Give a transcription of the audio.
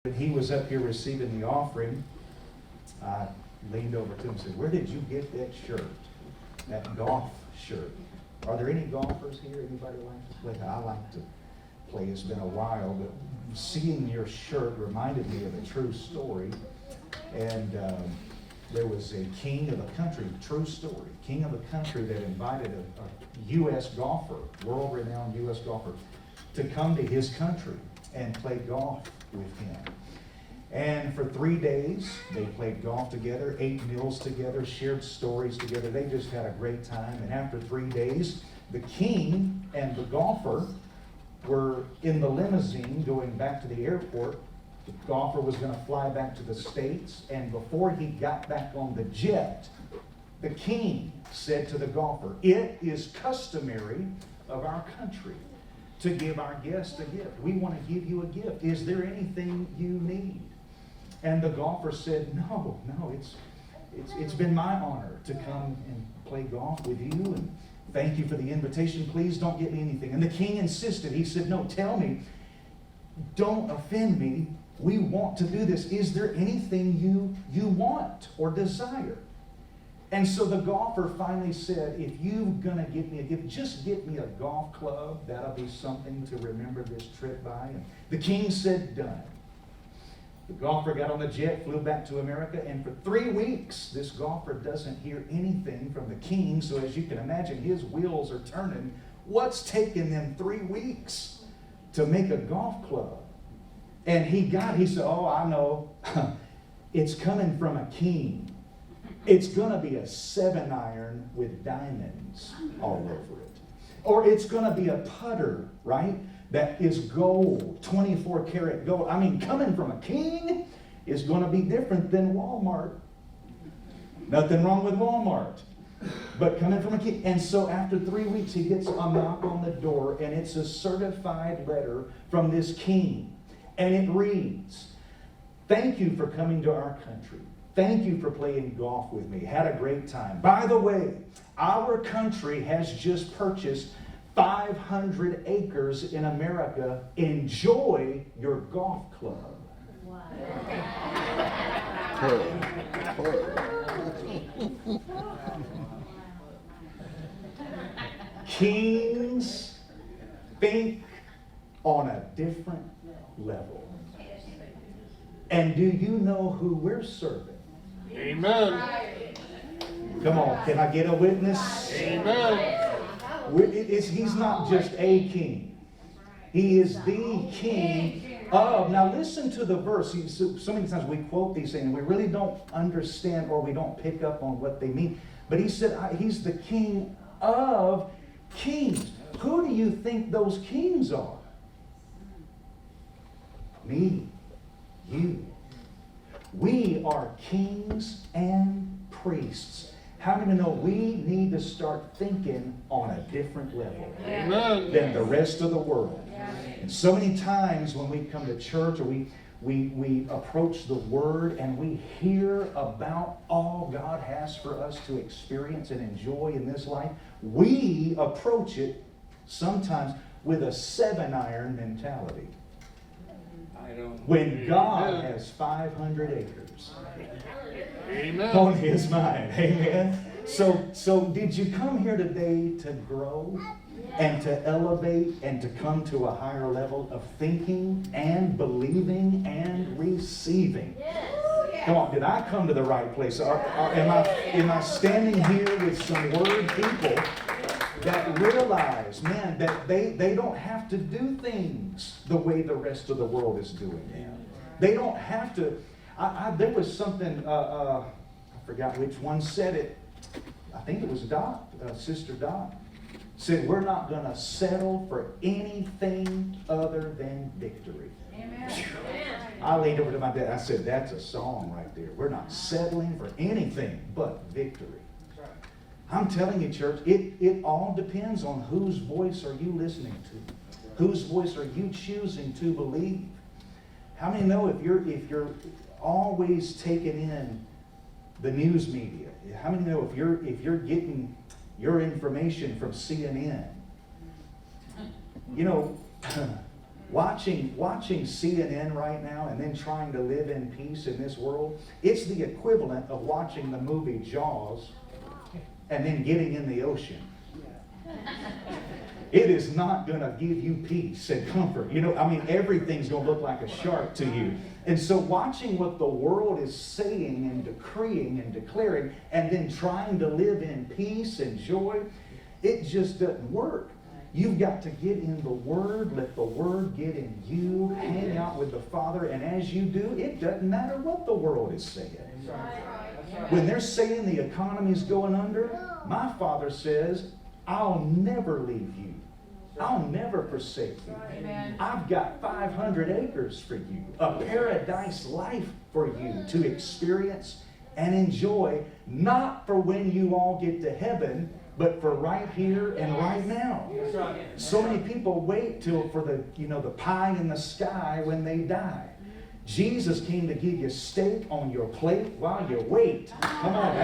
When he was up here receiving the offering, I leaned over to him and said, "Where did you get that shirt? That golf shirt?" Are there any golfers here? Anybody like to play? I like to play. It's been a while, but seeing your shirt reminded me of a true story. And there was a king of a country, true story, king of a country that invited a U.S. golfer, world-renowned U.S. golfer, to come to his country and play golf with him. And for 3 days, they played golf together, ate meals together, shared stories together. They just had a great time. And after 3 days, the king and the golfer were in the limousine going back to the airport. The golfer was going to fly back to the States. And before he got back on the jet, the king said to the golfer, "It is customary of our country to give our guests a gift. We want to give you a gift. Is there anything you need?" And the golfer said, no, it's been my honor to come and play golf with you, and thank you for the invitation. Please don't get me anything. And the king insisted. He said, "No, tell me. Don't offend me. We want to do this. Is there anything you want or desire?" And so the golfer finally said, "If you're going to give me a gift, just get me a golf club. That'll be something to remember this trip by." And the king said, "Done." The golfer got on the jet, flew back to America, and for 3 weeks, this golfer doesn't hear anything from the king. So as you can imagine, his wheels are turning. What's taking them 3 weeks to make a golf club? And he said, "Oh, I know. It's coming from a king. It's going to be a 7-iron with diamonds all over it. Or it's going to be a putter, right? That is gold, 24 karat gold. I mean, coming from a king is going to be different than Walmart. Nothing wrong with Walmart. But coming from a king." And so after 3 weeks, he gets a knock on the door, and it's a certified letter from this king. And it reads, "Thank you for coming to our country. Thank you for playing golf with me. Had a great time. By the way, our country has just purchased 500 acres in America. Enjoy your golf club." Wow. Kings think on a different level. And do you know who we're serving? Amen. Come on, can I get a witness? Amen. He's not just a king. He is the king of. Now listen to the verse. So many times we quote these things and we really don't understand, or we don't pick up on what they mean. But he said he's the king of kings. Who do you think those kings are? Me, you. We are kings and priests. How many know we need to start thinking on a different level than the rest of the world? And so many times when we come to church, or we approach the Word and we hear about all God has for us to experience and enjoy in this life, we approach it sometimes with a 7-iron mentality. When God has 500 acres on His mind. Amen. So did you come here today to grow and to elevate and to come to a higher level of thinking and believing and receiving? Come on, did I come to the right place? Am I standing here with some word people that realize, man, that they don't have to do things the way the rest of the world is doing them. They don't have to. There was something, I forgot which one said it. I think it was Dot, Sister Dot, said, "We're not going to settle for anything other than victory." Amen. I leaned over to my dad. I said, "That's a song right there. We're not settling for anything but victory." I'm telling you, church, it all depends on whose voice are you listening to? Whose voice are you choosing to believe? How many know if you're always taking in the news media? How many know if you're getting your information from CNN? You know, Watching CNN right now and then trying to live in peace in this world, it's the equivalent of watching the movie Jaws and then getting in the ocean. It is not going to give you peace and comfort. You know, I mean, everything's going to look like a shark to you. And so watching what the world is saying and decreeing and declaring and then trying to live in peace and joy, it just doesn't work. You've got to get in the Word, let the Word get in you, hang out with the Father, and as you do, it doesn't matter what the world is saying. When they're saying the economy's going under, my Father says, I'll never leave you. I'll never forsake you. I've got 500 acres for you, a paradise life for you to experience and enjoy, not for when you all get to heaven, but for right here and right now. So many people wait for the pie in the sky when they die. Jesus came to give you steak on your plate while you wait. Come on,